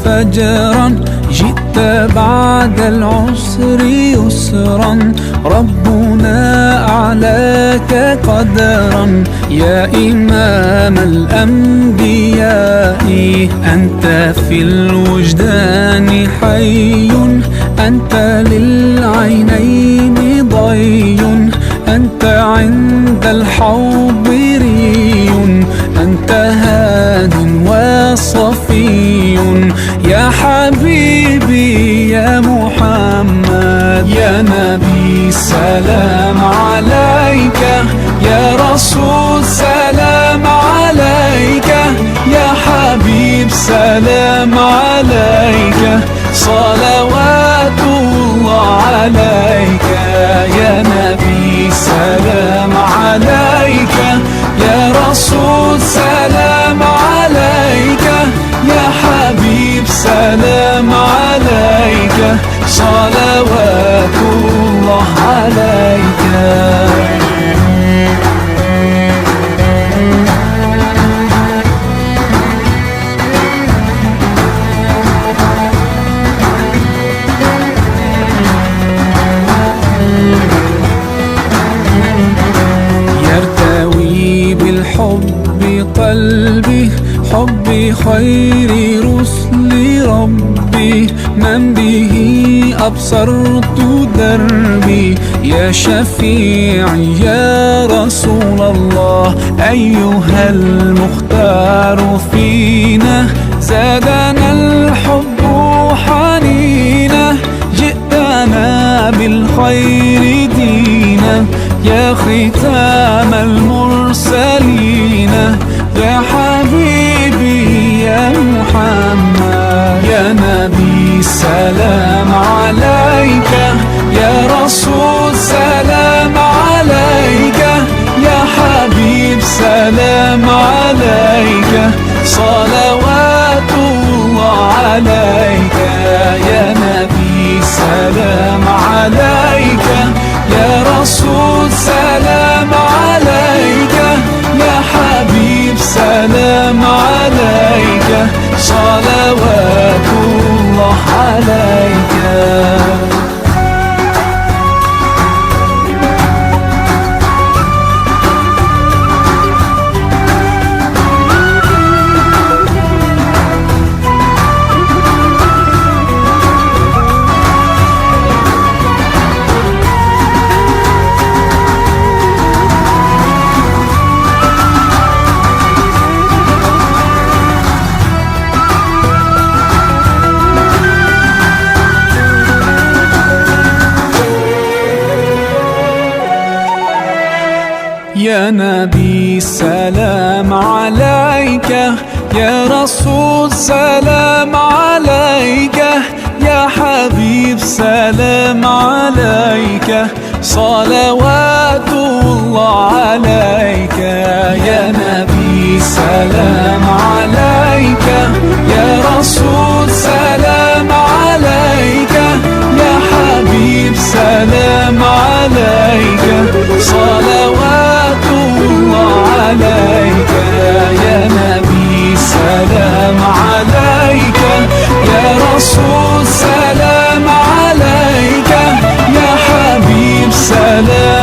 فجرا جئت بعد العسر يسرا، ربنا أعلاك قدرا يا إمام الأنبياء. أنت في الوجدان حي، أنت للعينين ضي، أنت عند الحوض ري، أنت هاد وصفي يا حبيبي يا محمد. يا نبي سلام عليك، يا رسول سلام عليك، يا حبيب سلام عليك، صلوات الله عليك. يا نبي سلام عليك، يا رسول سلام عليك، يا حبيب سلام عليك، صلوات الله عليك. يرتوي بالحب قلبي، حب خير رسل ربي، من به أبصرت دربي. يا شفيعي يا رسول الله، أيها المختار فينا، زادنا الحب حنينا، جئتنا بالخير دينا، يا ختام المرسلين، يا حبيبي يا محمد. يا نبي سلام عليك، يا رسول سلام عليك، يا حبيب سلام عليك، صلوات الله عليك. يا نبي سلام عليك، يا رسول سلام عليك، يا حبيب سلام عليك، صلوات الله عليك. يا نبي سلام عليك، يا رسول سلام عليك، يا حبيب سلام عليك، صلوات الله عليك. يا نبي سلام عليك، يا رسول سلام عليك، يا حبيب سلام عليك، صلوات الله عليك. يا نبي سلام عليك، يا رسول سلام عليك، يا حبيب سلام